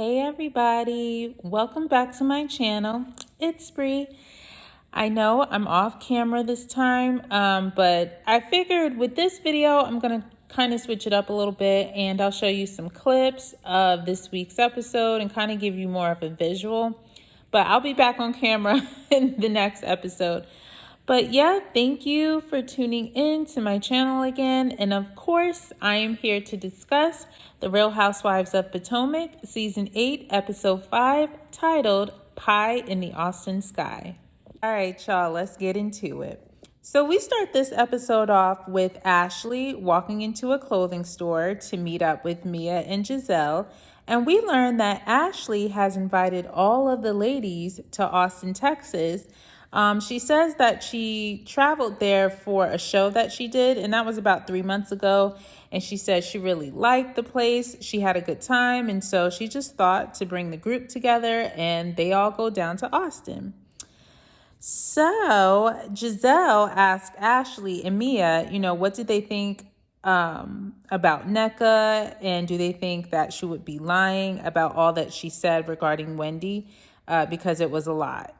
Hey everybody, welcome back to my channel. It's Bree. I know I'm off camera this time, but I figured with this video, I'm gonna kind of switch it up a little bit and I'll show you some clips of this week's episode and kind of give you more of a visual. But I'll be back on camera in the next episode. But yeah, thank you for tuning in to my channel again. And of course, I am here to discuss the Real Housewives of Potomac, Season 8, Episode 5, titled Pie in the Austin Sky. All right, y'all, let's get into it. So we start this episode off with Ashley walking into a clothing store to meet up with Mia and Giselle. And we learn that Ashley has invited all of the ladies to Austin, Texas. She says that she traveled there for a show that she did, and that was about 3 months ago. And she said she really liked the place. She had a good time. And so she just thought to bring the group together and they all go down to Austin. So Giselle asked Ashley and Mia, what did they think about Nneka, and do they think that she would be lying about all that she said regarding Wendy because it was a lot.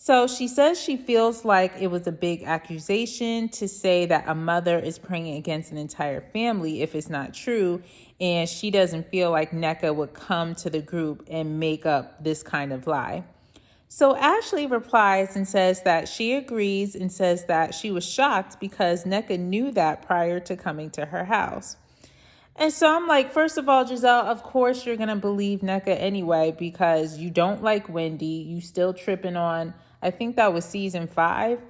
So she says she feels like it was a big accusation to say that a mother is praying against an entire family if it's not true, and she doesn't feel like Nneka would come to the group and make up this kind of lie. So Ashley replies and says that she agrees and says that she was shocked because Nneka knew that prior to coming to her house. And so I'm like, first of all, Giselle, of course you're going to believe Nneka anyway because you don't like Wendy. You still tripping on, I think that was season 5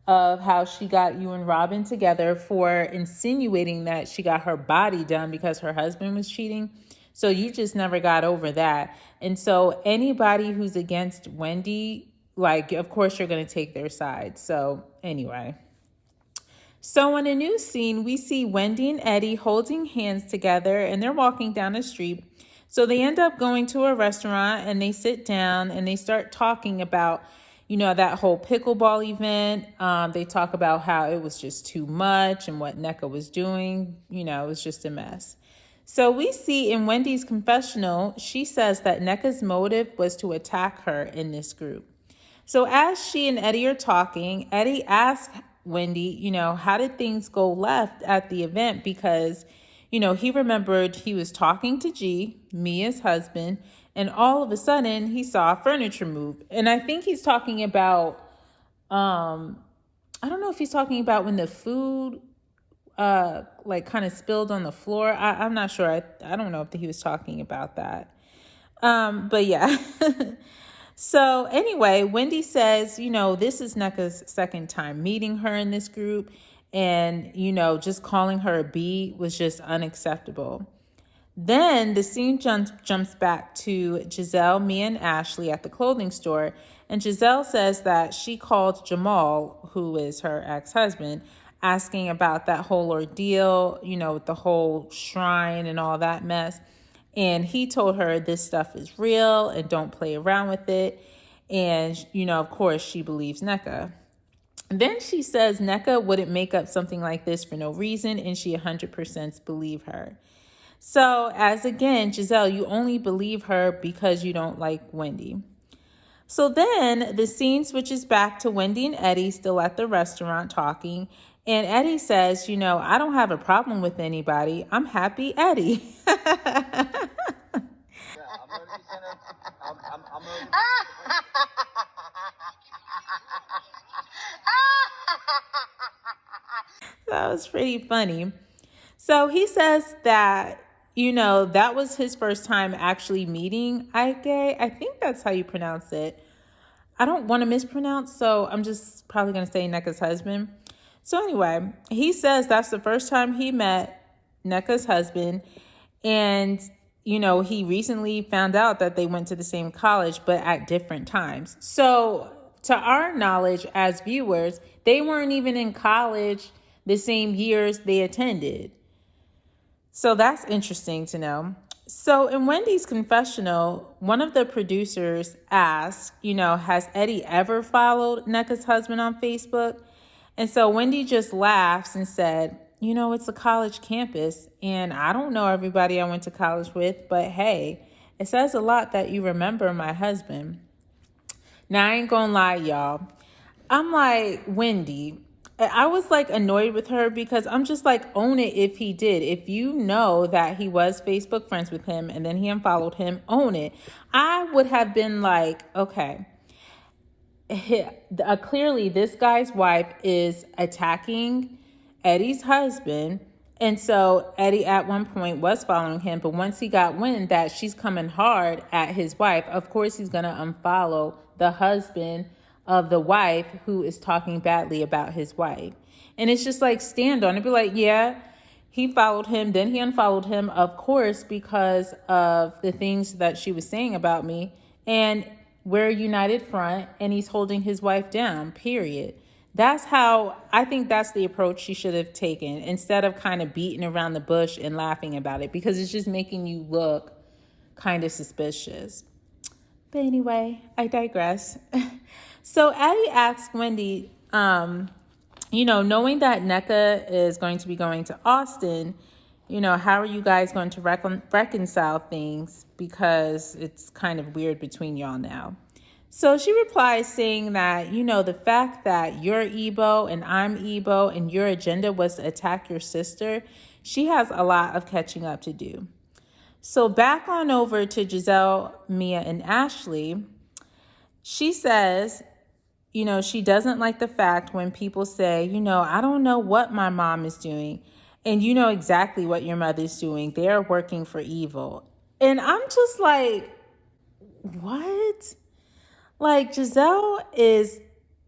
of how she got you and Robin together for insinuating that she got her body done because her husband was cheating. So you just never got over that. And so anybody who's against Wendy, of course you're going to take their side. So anyway. So in a new scene, we see Wendy and Eddie holding hands together and they're walking down the street. So they end up going to a restaurant and they sit down and they start talking about, that whole pickleball event. They talk about how it was just too much and what Nneka was doing. It was just a mess. So we see in Wendy's confessional, she says that Nneka's motive was to attack her in this group. So as she and Eddie are talking, Eddie asks Wendy, how did things go left at the event? Because, he remembered he was talking to G, Mia's husband, and all of a sudden he saw furniture move. And I think he's talking about, I don't know if he's talking about when the food kind of spilled on the floor. I'm not sure. I don't know if he was talking about that. But yeah. So anyway, Wendy says, this is Nneka's second time meeting her in this group. And, just calling her a B was just unacceptable. Then the scene jumps back to Giselle, Mia, and Ashley at the clothing store. And Giselle says that she called Jamal, who is her ex-husband, asking about that whole ordeal, with the whole shrine and all that mess. And he told her this stuff is real and don't play around with it. And, of course, she believes Nneka. Then she says Nneka wouldn't make up something like this for no reason, and she 100% believe her. So, as again, Giselle, you only believe her because you don't like Wendy. So then the scene switches back to Wendy and Eddie still at the restaurant talking. And Eddie says, I don't have a problem with anybody. I'm happy Eddie. That was pretty funny. So he says that, that was his first time actually meeting Ike. I think that's how you pronounce it. I don't want to mispronounce, so I'm just probably going to say Nneka's husband. So anyway, he says that's the first time he met Nneka's husband. And, he recently found out that they went to the same college, but at different times. So to our knowledge as viewers, they weren't even in college the same years they attended. So that's interesting to know. So in Wendy's confessional, one of the producers asked, has Eddie ever followed Nneka's husband on Facebook? And so Wendy just laughs and said, it's a college campus and I don't know everybody I went to college with, but hey, It says a lot that you remember my husband. Now, I ain't gonna lie, y'all. I'm like, Wendy, I was like annoyed with her because I'm just like, own it if he did. If you know that he was Facebook friends with him and then he unfollowed him, own it. I would have been like, okay, clearly this guy's wife is attacking Eddie's husband. And so Eddie at one point was following him, but once he got wind that she's coming hard at his wife, of course he's going to unfollow the husband of the wife who is talking badly about his wife. And it's just like, stand on it. Be like, yeah, he followed him, then he unfollowed him, of course, because of the things that she was saying about me. And we're a united front, and he's holding his wife down, period. That's how, I think that's the approach she should have taken, instead of kind of beating around the bush and laughing about it, because it's just making you look kind of suspicious. But anyway, I digress. So Addie asked Wendy, knowing that NECA is going to be going to Austin, how are you guys going to reconcile things? Because it's kind of weird between y'all now. So she replies saying that, the fact that you're Igbo and I'm Igbo and your agenda was to attack your sister, she has a lot of catching up to do. So back on over to Giselle, Mia, and Ashley. She says, she doesn't like the fact when people say, I don't know what my mom is doing. And you know exactly what your mother's doing. They're working for evil. And I'm just like, what? Like, Giselle is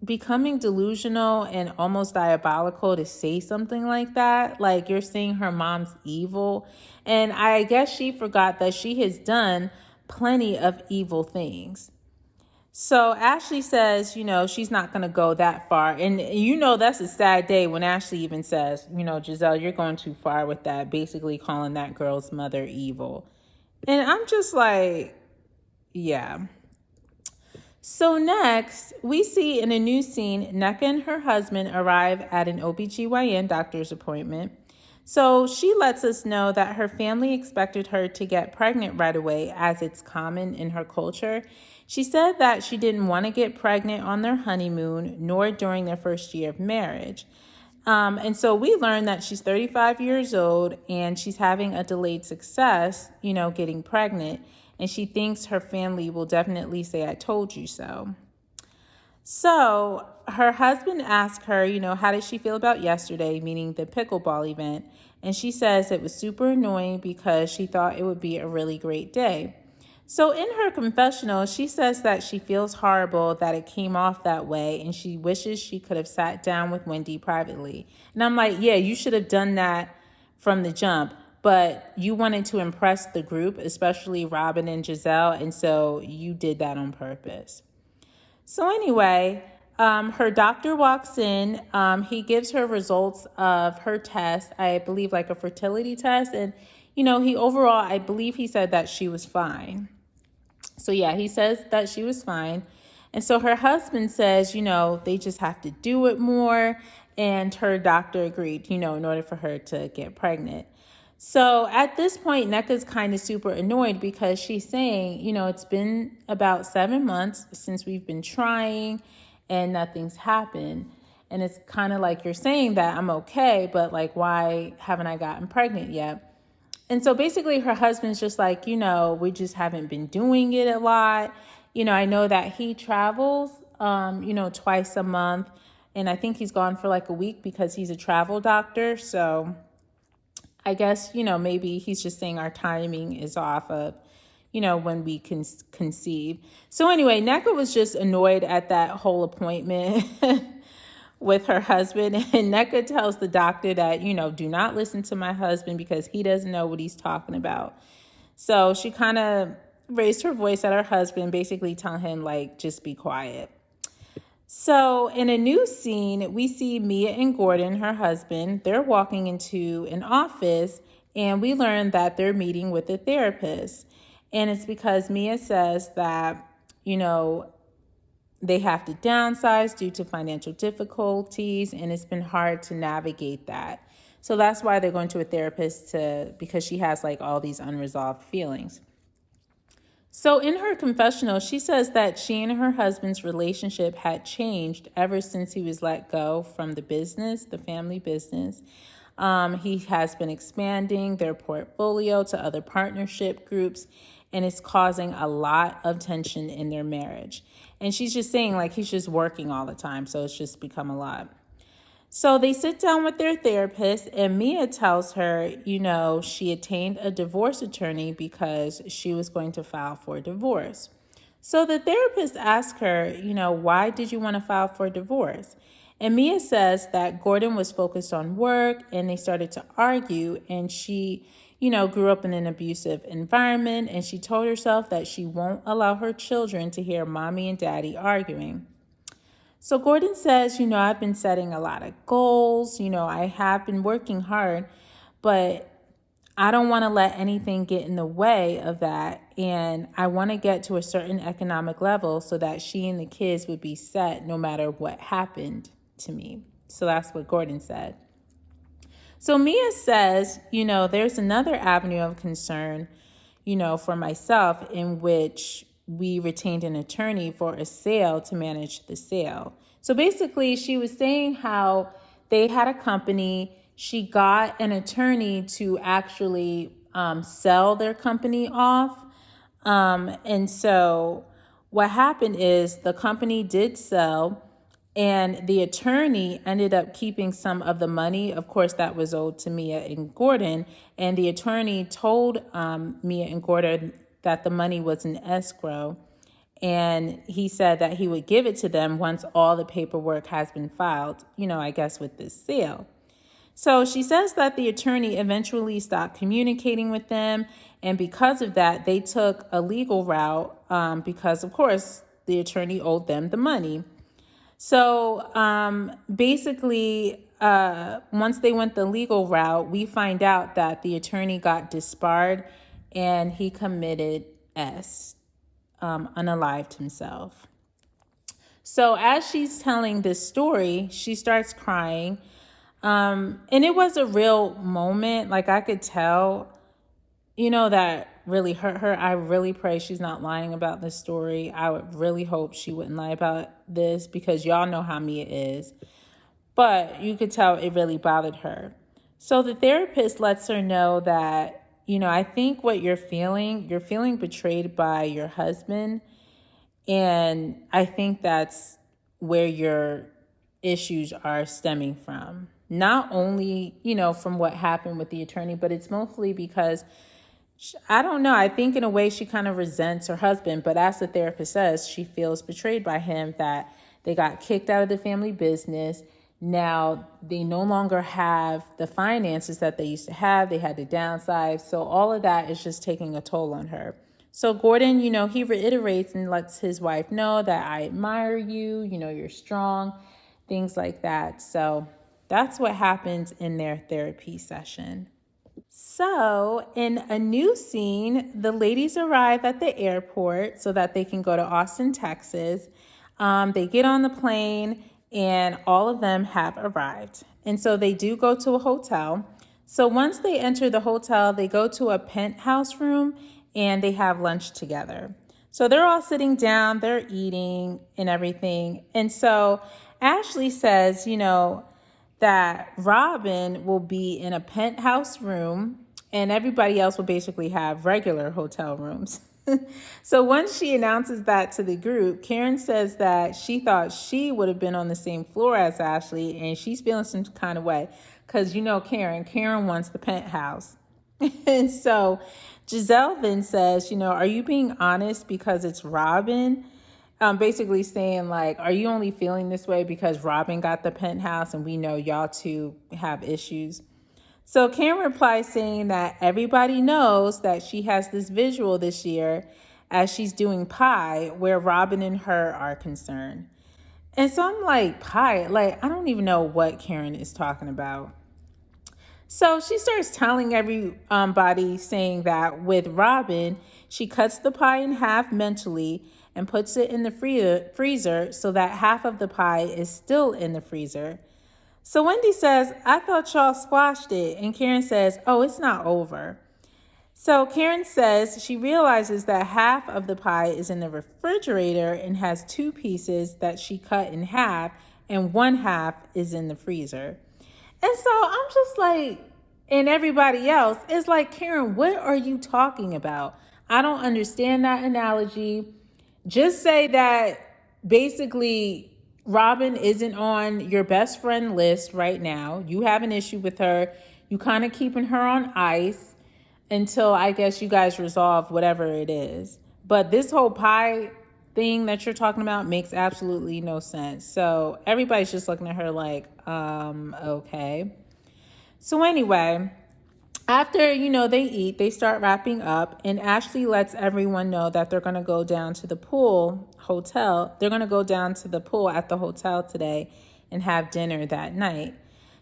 becoming delusional and almost diabolical to say something like that. Like, you're saying her mom's evil. And I guess she forgot that she has done plenty of evil things. So Ashley says, she's not going to go that far. And that's a sad day when Ashley even says, Giselle, you're going too far with that, basically calling that girl's mother evil. And I'm just like, yeah. So next, we see in a new scene, NECA and her husband arrive at an OBGYN doctor's appointment. So she lets us know that her family expected her to get pregnant right away, as it's common in her culture. She said that she didn't want to get pregnant on their honeymoon, nor during their first year of marriage. And so we learned that she's 35 years old and she's having a delayed success, getting pregnant. And she thinks her family will definitely say, I told you so. So her husband asked her, how did she feel about yesterday, meaning the pickleball event? And she says it was super annoying because she thought it would be a really great day. So in her confessional, she says that she feels horrible that it came off that way, and she wishes she could have sat down with Wendy privately. And I'm like, yeah, you should have done that from the jump. But you wanted to impress the group, especially Robin and Giselle, and so you did that on purpose. So anyway, her doctor walks in. He gives her results of her test, I believe like a fertility test. And, I believe he said that she was fine. So yeah, he says that she was fine. And so her husband says, they just have to do it more. And her doctor agreed, in order for her to get pregnant. So at this point, NECA's kind of super annoyed because she's saying, it's been about 7 months since we've been trying and nothing's happened. And it's kind of like you're saying that I'm okay, but like, why haven't I gotten pregnant yet? And so basically her husband's just like, we just haven't been doing it a lot. I know that he travels, twice a month. And I think he's gone for like a week because he's a travel doctor. So I guess, maybe he's just saying our timing is off of, when we can conceive. So anyway, NECA was just annoyed at that whole appointment with her husband. And NECA tells the doctor that, do not listen to my husband because he doesn't know what he's talking about. So she kind of raised her voice at her husband, basically telling him, like, just be quiet. So in a new scene, we see Mia and Gordon, her husband. They're walking into an office, and we learn that they're meeting with a therapist. And it's because Mia says that, they have to downsize due to financial difficulties, and it's been hard to navigate that. So that's why they're going to a therapist because she has like all these unresolved feelings. So in her confessional, she says that she and her husband's relationship had changed ever since he was let go from the business, the family business. He has been expanding their portfolio to other partnership groups, and it's causing a lot of tension in their marriage. And she's just saying, like, he's just working all the time, so it's just become a lot. So they sit down with their therapist, and Mia tells her, she attained a divorce attorney because she was going to file for divorce. So the therapist asks her, why did you want to file for divorce? And Mia says that Gordon was focused on work and they started to argue, and she, grew up in an abusive environment, and she told herself that she won't allow her children to hear mommy and daddy arguing. So Gordon says, I've been setting a lot of goals. I have been working hard, but I don't want to let anything get in the way of that. And I want to get to a certain economic level so that she and the kids would be set no matter what happened to me. So that's what Gordon said. So Mia says, there's another avenue of concern, for myself, in which we retained an attorney for a sale to manage the sale. So basically, she was saying how they had a company. She got an attorney to actually sell their company off. And so what happened is the company did sell, and the attorney ended up keeping some of the money, of course, that was owed to Mia and Gordon. And the attorney told Mia and Gordon that the money was in escrow. And he said that he would give it to them once all the paperwork has been filed, I guess with this sale. So she says that the attorney eventually stopped communicating with them. And because of that, they took a legal route because, of course, the attorney owed them the money. So basically, once they went the legal route, we find out that the attorney got disbarred and he committed unalived himself. So as she's telling this story, she starts crying. And it was a real moment. Like, I could tell, that really hurt her. I really pray she's not lying about this story. I would really hope she wouldn't lie about this, because y'all know how Mia is. But you could tell it really bothered her. So the therapist lets her know that, I think what you're feeling betrayed by your husband. And I think that's where your issues are stemming from. Not only, from what happened with the attorney, but it's mostly because, I don't know, I think in a way she kind of resents her husband. But as the therapist says, she feels betrayed by him, that they got kicked out of the family business. Now they no longer have the finances that they used to have. They had to downsize. So all of that is just taking a toll on her. So Gordon, he reiterates and lets his wife know that I admire you, you're strong, things like that. So that's what happens in their therapy session. So in a new scene, the ladies arrive at the airport so that they can go to Austin, Texas. They get on the plane and all of them have arrived. And so they do go to a hotel. So once they enter the hotel, they go to a penthouse room and they have lunch together. So they're all sitting down, they're eating and everything. And so Ashley says, that Robin will be in a penthouse room and everybody else will basically have regular hotel rooms. So once she announces that to the group, Karen says that she thought she would have been on the same floor as Ashley, and she's feeling some kind of way because, Karen wants the penthouse. And so Giselle then says, are you being honest because it's Robin? Basically saying, like, are you only feeling this way because Robin got the penthouse and we know y'all two have issues? So Karen replies saying that everybody knows that she has this visual this year as she's doing pie where Robin and her are concerned. And so I'm like, pie? Like, I don't even know what Karen is talking about. So she starts telling everybody, saying that with Robin, she cuts the pie in half mentally and puts it in the freezer so that half of the pie is still in the freezer. So Wendy says, I thought y'all squashed it. And Karen says, oh, it's not over. So Karen says she realizes that half of the pie is in the refrigerator and has two pieces that she cut in half, and one half is in the freezer. And so I'm just like, and everybody else is like, Karen, what are you talking about? I don't understand that analogy. Just say that basically Robin isn't on your best friend list right now. You have an issue with her. You kind of keeping her on ice until I guess you guys resolve whatever it is. But this whole pie thing that you're talking about makes absolutely no sense. So everybody's just looking at her like, okay. So anyway, after, they eat, they start wrapping up, and Ashley lets everyone know that they're going to go down to the pool hotel. They're going to go down to the pool at the hotel today and have dinner that night.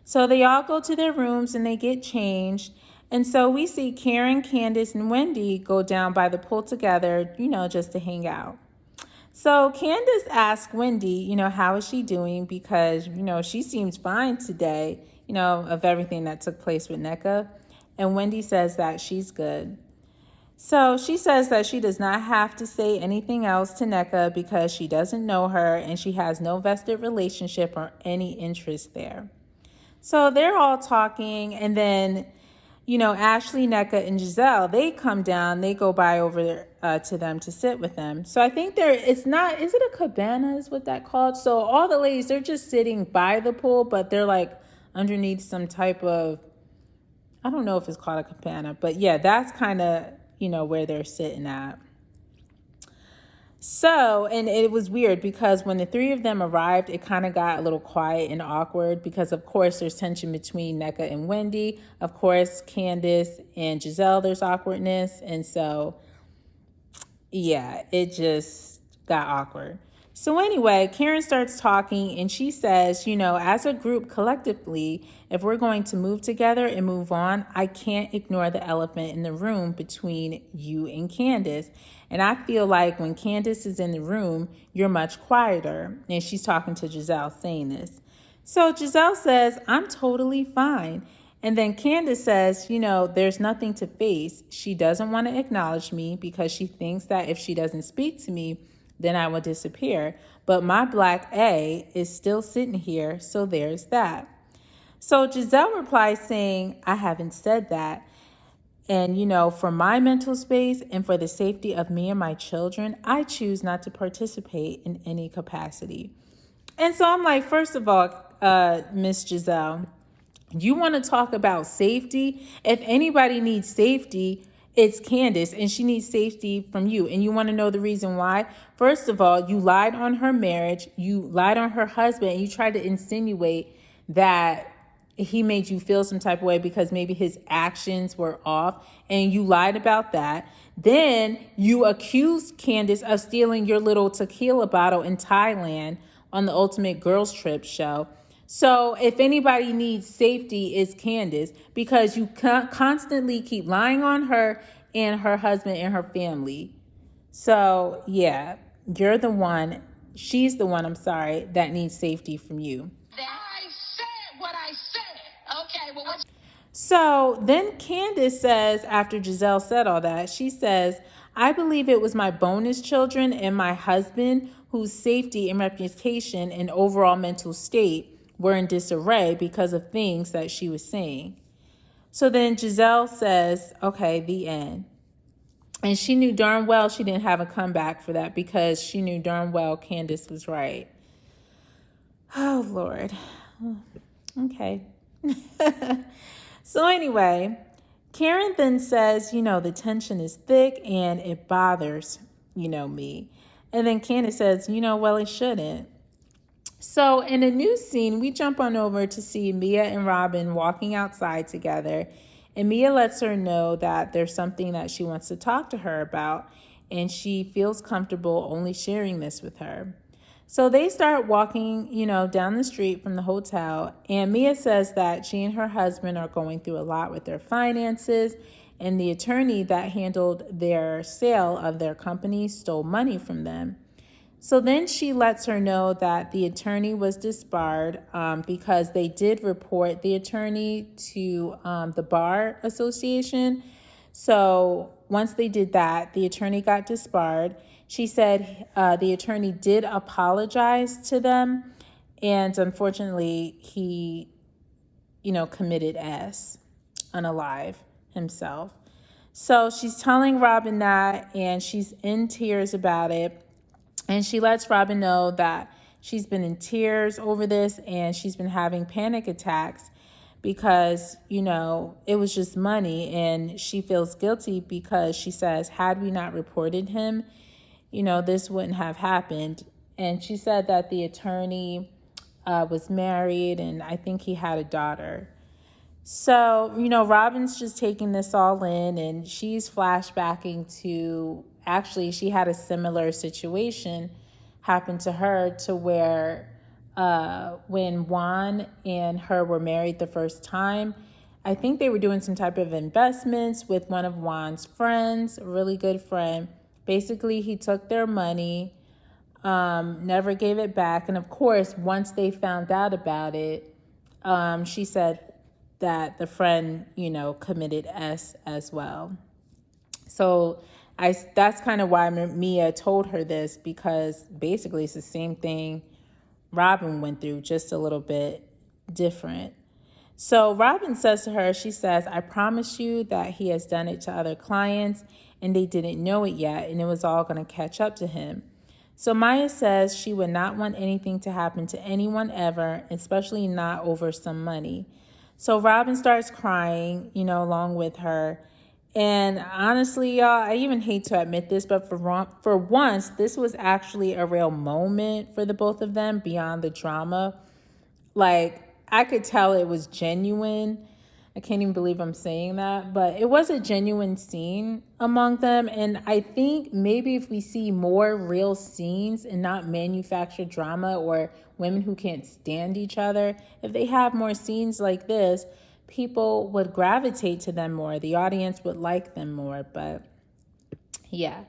So they all go to their rooms and they get changed. And so we see Karen, Candace, and Wendy go down by the pool together, just to hang out. So Candace asks Wendy, how is she doing? Because, she seems fine today, of everything that took place with NECA. And Wendy says that she's good. So she says that she does not have to say anything else to NECA because she doesn't know her and she has no vested relationship or any interest there. So they're all talking, and then, Ashley, NECA, and Giselle, they come down, they go by over to them to sit with them. So I think is it a cabana is what that called? So all the ladies, they're just sitting by the pool, but they're like underneath some type of, I don't know if it's called a cabana, but yeah, that's kind of, where they're sitting at. So, and it was weird because when the three of them arrived, it kind of got a little quiet and awkward because, of course, there's tension between NECA and Wendy. Of course, Candace and Giselle, there's awkwardness. And so, yeah, it just got awkward. So anyway, Karen starts talking and she says, as a group collectively, if we're going to move together and move on, I can't ignore the elephant in the room between you and Candace. And I feel like when Candace is in the room, you're much quieter. And she's talking to Giselle saying this. So Giselle says, I'm totally fine. And then Candace says, there's nothing to face. She doesn't want to acknowledge me because she thinks that if she doesn't speak to me, then I will disappear. But my black A is still sitting here, so there's that. So Giselle replies saying, I haven't said that. And, for my mental space and for the safety of me and my children, I choose not to participate in any capacity. And so I'm like, first of all, Miss Giselle, you want to talk about safety? If anybody needs safety, it's Candace, and she needs safety from you. And you want to know the reason why? First of all, you lied on her marriage. You lied on her husband. And you tried to insinuate that he made you feel some type of way because maybe his actions were off. And you lied about that. Then you accused Candace of stealing your little tequila bottle in Thailand on the Ultimate Girls Trip show. So if anybody needs safety, it's Candace, because you constantly keep lying on her and her husband and her family. So yeah, you're the one, she's the one, that needs safety from you. I said what I said. Okay, well, So then Candace says, after Giselle said all that, she says, I believe it was my bonus children and my husband whose safety and reputation and overall mental state were in disarray because of things that she was saying. So then Giselle says, okay, the end. And she knew darn well she didn't have a comeback for that because she knew darn well Candace was right. Oh, Lord. Okay. So anyway, Karen then says, the tension is thick and it bothers, me. And then Candace says, well, it shouldn't. So in a new scene, we jump on over to see Mia and Robin walking outside together. And Mia lets her know that there's something that she wants to talk to her about. And she feels comfortable only sharing this with her. So they start walking, down the street from the hotel. And Mia says that she and her husband are going through a lot with their finances. And the attorney that handled their sale of their company stole money from them. So then she lets her know that the attorney was disbarred because they did report the attorney to the Bar Association. So once they did that, the attorney got disbarred. She said the attorney did apologize to them, and unfortunately, he, committed S, unalive himself. So she's telling Robin that, and she's in tears about it. And she lets Robin know that she's been in tears over this and she's been having panic attacks because, it was just money. And she feels guilty because she says, had we not reported him, this wouldn't have happened. And she said that the attorney was married and I think he had a daughter. So, Robin's just taking this all in and she's flashbacking to, actually, she had a similar situation happen to her to where when Juan and her were married the first time, I think they were doing some type of investments with one of Juan's friends, a really good friend. Basically, he took their money, never gave it back. And of course, once they found out about it, she said that the friend, committed S as well. So that's kind of why Mia told her this, because basically it's the same thing Robin went through, just a little bit different. So Robin says to her, she says, I promise you that he has done it to other clients and they didn't know it yet and it was all going to catch up to him. So Maya says she would not want anything to happen to anyone ever, especially not over some money. So Robin starts crying, along with her. And honestly, y'all, I even hate to admit this, but for once, this was actually a real moment for the both of them beyond the drama. Like, I could tell it was genuine. I can't even believe I'm saying that, but it was a genuine scene among them. And I think maybe if we see more real scenes and not manufactured drama or women who can't stand each other, if they have more scenes like this, people would gravitate to them more. The audience would like them more. But yeah.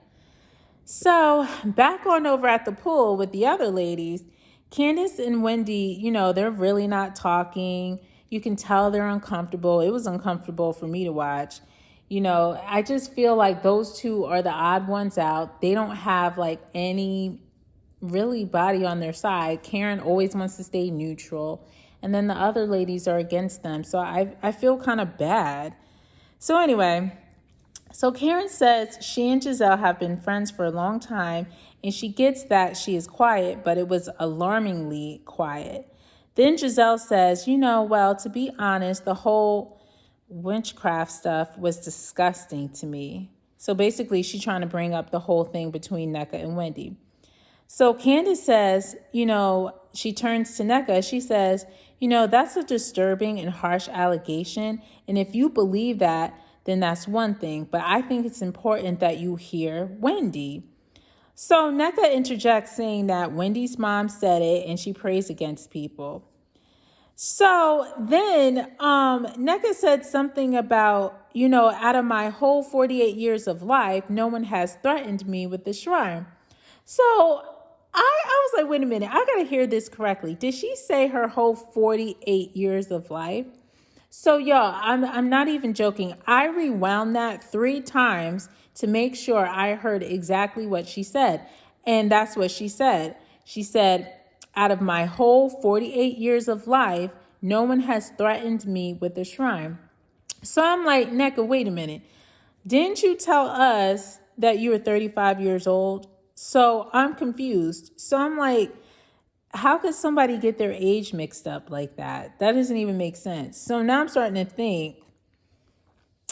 So back on over at the pool with the other ladies, Candace and Wendy, they're really not talking. You can tell they're uncomfortable. It was uncomfortable for me to watch. I just feel like those two are the odd ones out. They don't have like any really body on their side. Karen always wants to stay neutral. And then the other ladies are against them. So I feel kind of bad. So anyway, so Karen says she and Giselle have been friends for a long time, and she gets that she is quiet, but it was alarmingly quiet. Then Giselle says, well, to be honest, the whole witchcraft stuff was disgusting to me. So basically, she's trying to bring up the whole thing between Nneka and Wendy. So Candace says, she turns to Nneka. She says, that's a disturbing and harsh allegation. And if you believe that, then that's one thing. But I think it's important that you hear Wendy. So Nneka interjects saying that Wendy's mom said it and she prays against people. So then Nneka said something about, out of my whole 48 years of life, no one has threatened me with the shrine. So I was like, wait a minute, I got to hear this correctly. Did she say her whole 48 years of life? So y'all, I'm not even joking. I rewound that 3 times to make sure I heard exactly what she said. And that's what she said. She said, out of my whole 48 years of life, no one has threatened me with a shrine. So I'm like, Nneka, wait a minute. Didn't you tell us that you were 35 years old? So I'm confused. So I'm like, how could somebody get their age mixed up like that? That doesn't even make sense. So now I'm starting to think,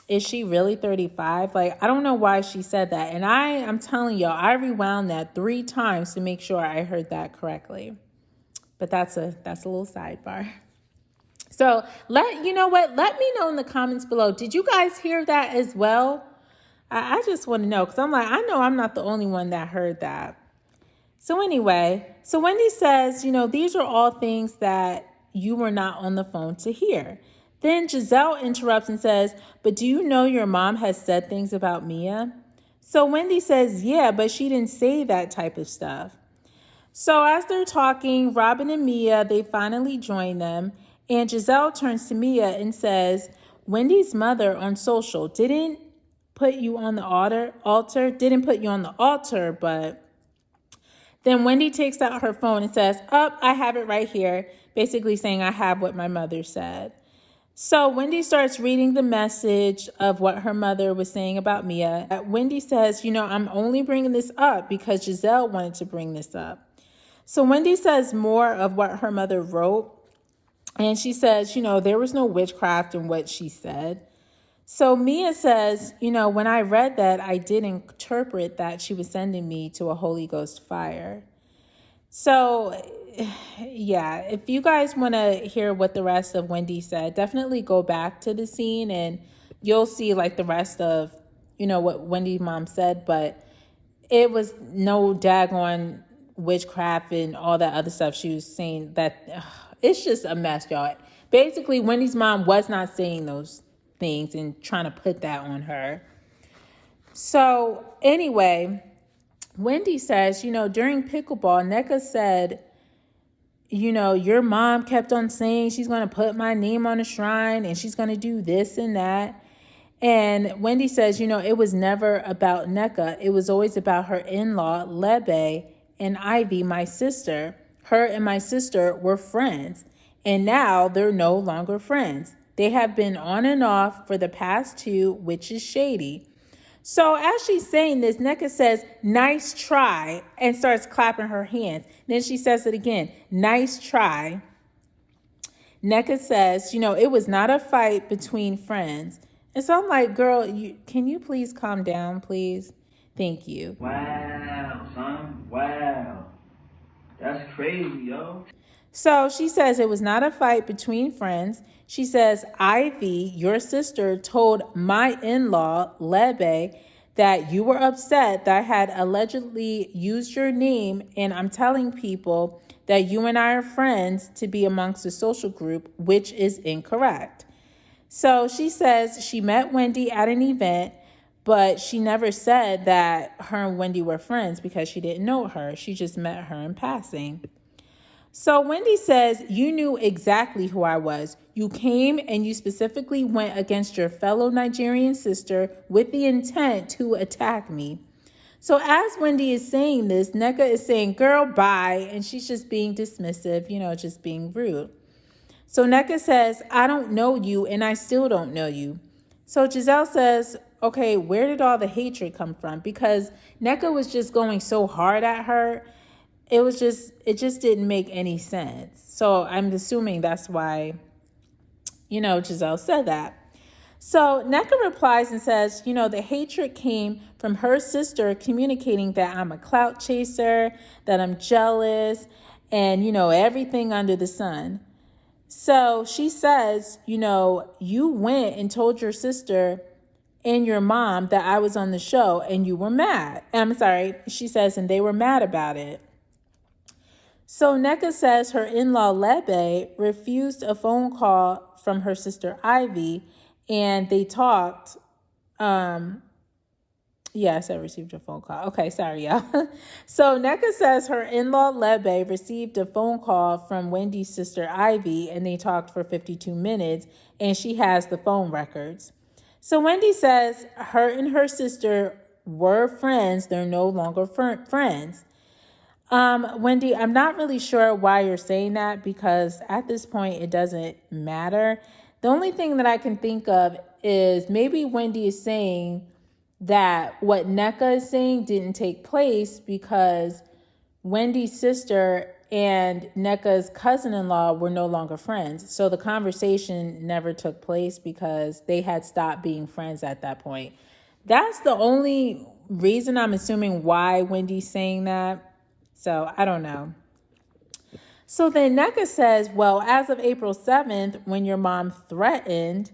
is she really 35? Like, I don't know why she said that. And I'm telling y'all, I rewound that 3 times to make sure I heard that correctly. But that's a little sidebar. So let me know in the comments below. Did you guys hear that as well? I just want to know, because I'm like, I know I'm not the only one that heard that. So anyway, so Wendy says, these are all things that you were not on the phone to hear. Then Giselle interrupts and says, but do you know your mom has said things about Mia? So Wendy says, yeah, but she didn't say that type of stuff. So as they're talking, Robin and Mia, they finally join them. And Giselle turns to Mia and says, Wendy's mother on social didn't put you on the altar, didn't put you on the altar, but then Wendy takes out her phone and says, I have it right here, basically saying I have what my mother said. So Wendy starts reading the message of what her mother was saying about Mia. Wendy says, I'm only bringing this up because Giselle wanted to bring this up. So Wendy says more of what her mother wrote. And she says, there was no witchcraft in what she said. So Mia says, when I read that, I did interpret that she was sending me to a Holy Ghost fire. So, yeah, if you guys want to hear what the rest of Wendy said, definitely go back to the scene and you'll see like the rest of, what Wendy's mom said. But it was no daggone witchcraft and all that other stuff she was saying. That it's just a mess, y'all. Basically, Wendy's mom was not saying those things and trying to put that on her. So anyway, Wendy says, during pickleball, NECA said, your mom kept on saying she's going to put my name on a shrine and she's going to do this and that. And Wendy says, it was never about NECA. It was always about her in-law, Lebe, and Ivy, my sister. Her and my sister were friends. And now they're no longer friends. They have been on and off for the past 2, which is shady. So as she's saying this, NECA says, nice try, and starts clapping her hands. Then she says it again, nice try. NECA says, it was not a fight between friends. And so I'm like, girl, can you please calm down, please? Thank you. Wow, son. Wow. That's crazy, yo. So she says it was not a fight between friends. She says, Ivy, your sister, told my in-law, Lebe, that you were upset that I had allegedly used your name, and I'm telling people that you and I are friends to be amongst the social group, which is incorrect. So she says she met Wendy at an event, but she never said that her and Wendy were friends because she didn't know her. She just met her in passing. So Wendy says, you knew exactly who I was. You came and you specifically went against your fellow Nigerian sister with the intent to attack me. So as Wendy is saying this, NECA is saying, girl, bye. And she's just being dismissive, just being rude. So NECA says, I don't know you and I still don't know you. So Giselle says, okay, where did all the hatred come from? Because NECA was just going so hard at her. It just didn't make any sense. So I'm assuming that's why, Giselle said that. So NECA replies and says, the hatred came from her sister communicating that I'm a clout chaser, that I'm jealous, and, everything under the sun. So she says, you went and told your sister and your mom that I was on the show and you were mad. I'm sorry, she says, and they were mad about it. So NECA says her in-law Lebe refused a phone call from her sister Ivy, and they talked. Yes, I received a phone call. Okay, sorry, y'all. So NECA says her in-law Lebe received a phone call from Wendy's sister Ivy, and they talked for 52 minutes, and she has the phone records. So Wendy says her and her sister were friends. They're no longer friends. Wendy, I'm not really sure why you're saying that because at this point, it doesn't matter. The only thing that I can think of is maybe Wendy is saying that what NECA is saying didn't take place because Wendy's sister and NECA's cousin-in-law were no longer friends. So the conversation never took place because they had stopped being friends at that point. That's the only reason I'm assuming why Wendy's saying that. So I don't know. So then NECA says, well, as of April 7th, when your mom threatened,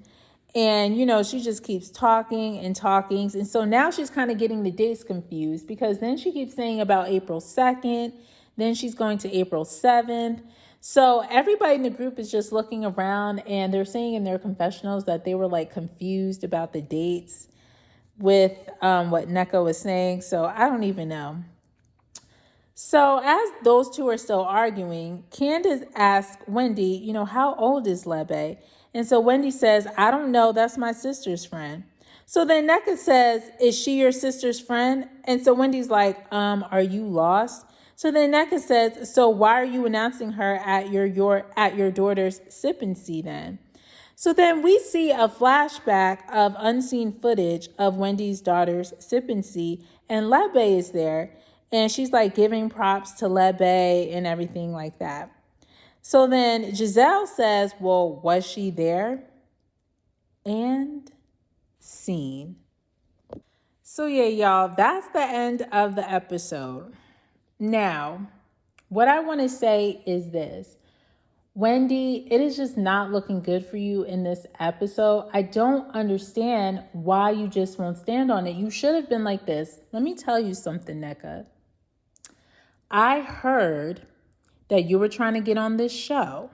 and, she just keeps talking and talking. And so now she's kind of getting the dates confused because then she keeps saying about April 2nd. Then she's going to April 7th. So everybody in the group is just looking around and they're saying in their confessionals that they were like confused about the dates with what NECA was saying. So I don't even know. So as those two are still arguing, Candace asks Wendy, how old is Lebe? And so Wendy says, I don't know. That's my sister's friend. So then Nneka says, is she your sister's friend? And so Wendy's like, are you lost? So then Nneka says, so why are you announcing her at your daughter's sippancy then? So then we see a flashback of unseen footage of Wendy's daughter's sippancy, and Lebe is there, and she's like giving props to Lebe and everything like that. So then Giselle says, well, was she there? And scene. So yeah, y'all, that's the end of the episode. Now, what I want to say is this. Wendy, it is just not looking good for you in this episode. I don't understand why you just won't stand on it. You should have been like this. Let me tell you something, Nneka. I heard that you were trying to get on this show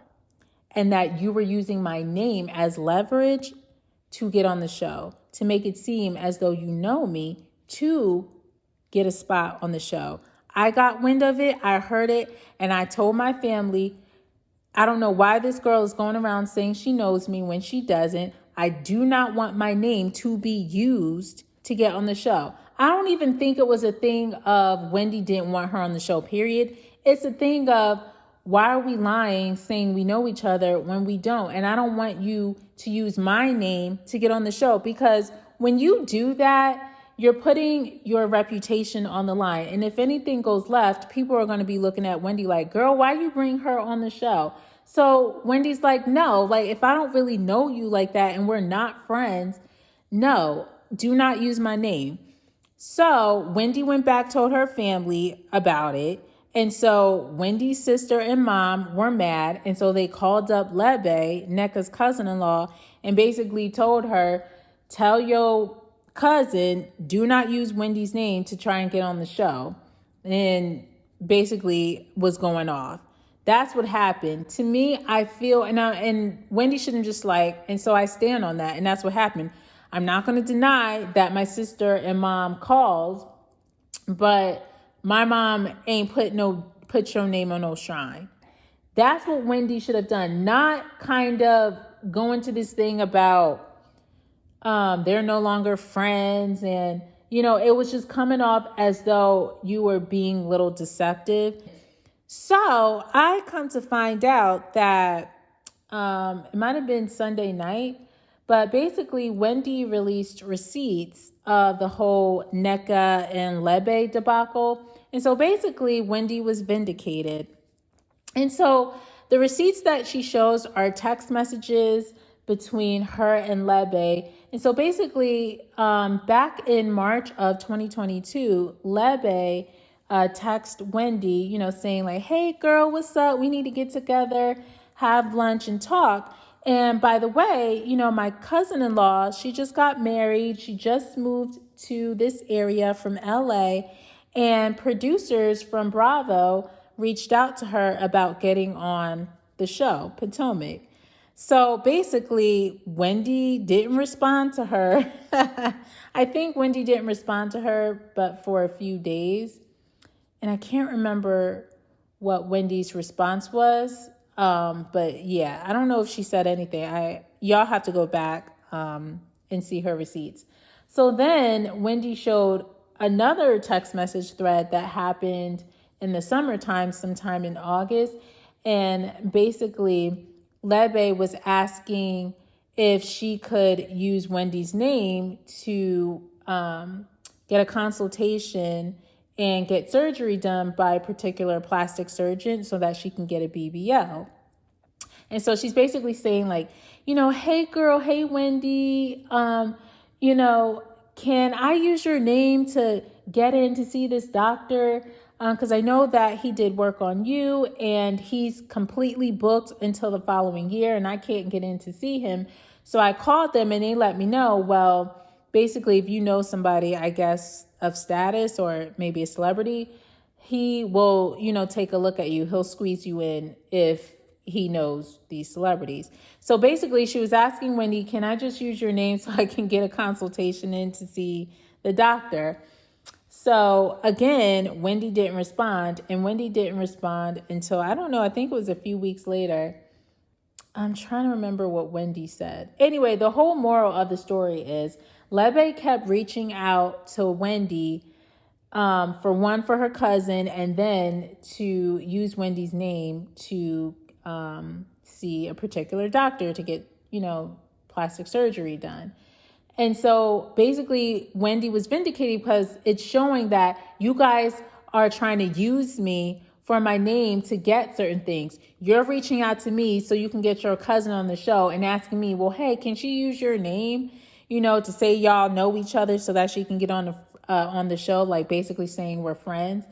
and that you were using my name as leverage to get on the show, to make it seem as though you know me, to get a spot on the show. I got wind of it, I heard it, and I told my family, I don't know why this girl is going around saying she knows me when she doesn't. I do not want my name to be used to get on the show. I don't even think it was a thing of Wendy didn't want her on the show, period. It's a thing of, why are we lying, saying we know each other when we don't? And I don't want you to use my name to get on the show, because when you do that, you're putting your reputation on the line. And if anything goes left, people are going to be looking at Wendy like, girl, why you bring her on the show? So Wendy's like, no, like if I don't really know you like that and we're not friends, no, do not use my name. So Wendy went back, told her family about it. And so Wendy's sister and mom were mad. And so they called up Lebe, Nneka's cousin-in-law, and basically told her, tell your cousin, do not use Wendy's name to try and get on the show. And basically was going off. That's what happened. To me, I feel, and Wendy shouldn't just like, and so I stand on that. And that's what happened. I'm not going to deny that my sister and mom called, but my mom ain't put your name on no shrine. That's what Wendy should have done. Not kind of go into this thing about they're no longer friends. And, it was just coming off as though you were being a little deceptive. So I come to find out that it might have been Sunday night, but basically Wendy released receipts of the whole Nneka and Lebe debacle. And so basically Wendy was vindicated. And so the receipts that she shows are text messages between her and Lebe. And so basically back in March of 2022, Lebe text Wendy, saying like, hey girl, what's up? We need to get together, have lunch and talk. And by the way, my cousin-in-law, she just got married. She just moved to this area from LA, and producers from Bravo reached out to her about getting on the show, Potomac. So basically, Wendy didn't respond to her. I think Wendy didn't respond to her, but for a few days. And I can't remember what Wendy's response was. But yeah, I don't know if she said anything. Y'all have to go back and see her receipts. So then Wendy showed another text message thread that happened in the summertime, sometime in August. And basically, Lebe was asking if she could use Wendy's name to get a consultation and get surgery done by a particular plastic surgeon so that she can get a BBL. And so she's basically saying like, hey girl, hey Wendy, can I use your name to get in to see this doctor? Because I know that he did work on you and he's completely booked until the following year and I can't get in to see him. So I called them and they let me know, well, basically, if you know somebody, I guess, of status or maybe a celebrity, he will, take a look at you. He'll squeeze you in if he knows these celebrities. So basically, she was asking Wendy, can I just use your name so I can get a consultation in to see the doctor? So again, Wendy didn't respond, and Wendy didn't respond until, I don't know, I think it was a few weeks later. I'm trying to remember what Wendy said. Anyway, the whole moral of the story is Lebe kept reaching out to Wendy for her cousin, and then to use Wendy's name to see a particular doctor to get, plastic surgery done. And so basically, Wendy was vindicated because it's showing that you guys are trying to use me for my name to get certain things. You're reaching out to me so you can get your cousin on the show and asking me, well, hey, can she use your name, to say y'all know each other so that she can get on the show, like basically saying we're friends.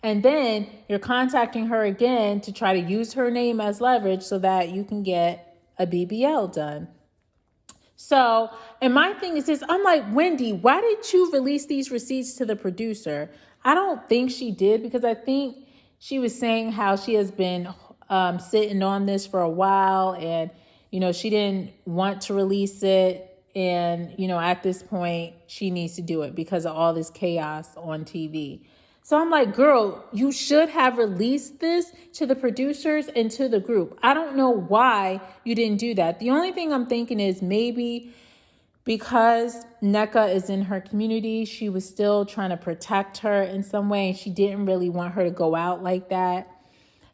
And then you're contacting her again to try to use her name as leverage so that you can get a BBL done. So, and my thing is this, I'm like, Wendy, why did you release these receipts to the producer? I don't think she did, because I think she was saying how she has been sitting on this for a while, and, she didn't want to release it. And, at this point, she needs to do it because of all this chaos on TV. So I'm like, girl, you should have released this to the producers and to the group. I don't know why you didn't do that. The only thing I'm thinking is maybe because NECA is in her community, she was still trying to protect her in some way, and she didn't really want her to go out like that.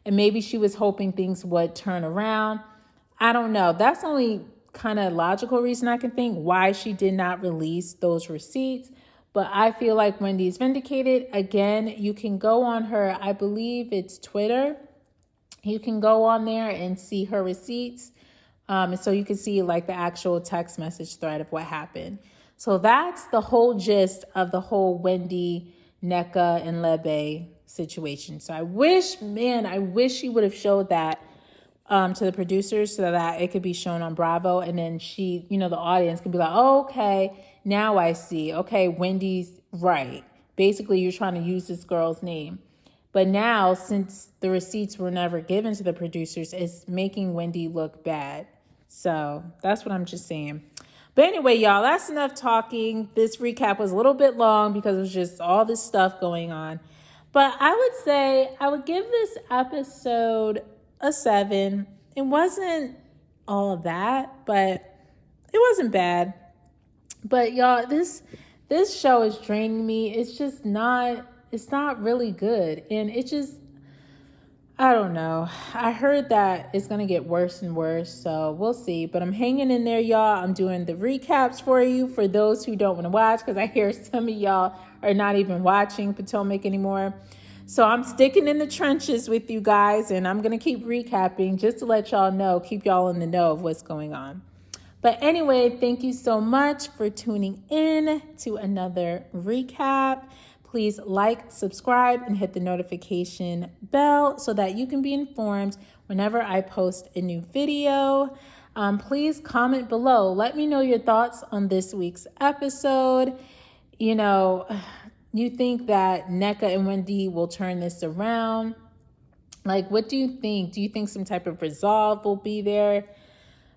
And maybe she was hoping things would turn around. I don't know. That's the only kind of logical reason I can think why she did not release those receipts. But I feel like Wendy's vindicated. Again, you can go on her, I believe it's Twitter. You can go on there and see her receipts. And so you can see like the actual text message thread of what happened. So that's the whole gist of the whole Wendy, NECA, and Lebe situation. So I wish she would have showed that to the producers so that it could be shown on Bravo. And then she, the audience can be like, oh, okay, now I see. Okay, Wendy's right. Basically, you're trying to use this girl's name. But now, since the receipts were never given to the producers, it's making Wendy look bad. So that's what I'm just saying. But anyway, y'all, that's enough talking. This recap was a little bit long because it was just all this stuff going on. But I would say I would give this episode a 7. It wasn't all of that, but it wasn't bad. But y'all, this show is draining me. It's not really good. And it just, I don't know. I heard that it's going to get worse and worse, so we'll see. But I'm hanging in there, y'all. I'm doing the recaps for you for those who don't want to watch, because I hear some of y'all are not even watching Potomac anymore. So I'm sticking in the trenches with you guys, and I'm going to keep recapping just to let y'all know, keep y'all in the know of what's going on. But anyway, thank you so much for tuning in to another recap. Please like, subscribe, and hit the notification bell so that you can be informed whenever I post a new video. Please comment below. Let me know your thoughts on this week's episode. You think that NECA and Wendy will turn this around? Like, what do you think? Do you think some type of resolve will be there?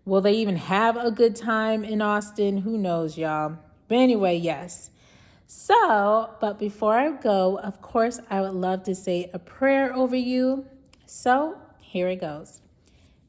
Will they even have a good time in Austin? Who knows, y'all? But anyway, yes. So, but before I go, of course, I would love to say a prayer over you. So, here it goes.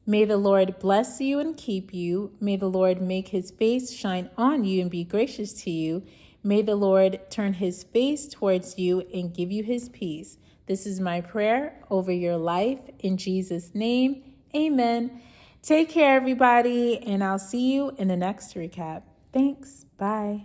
May the Lord bless you and keep you. May the Lord make his face shine on you and be gracious to you. May the Lord turn his face towards you and give you his peace. This is my prayer over your life. In Jesus' name, amen. Take care, everybody, and I'll see you in the next recap. Thanks. Bye.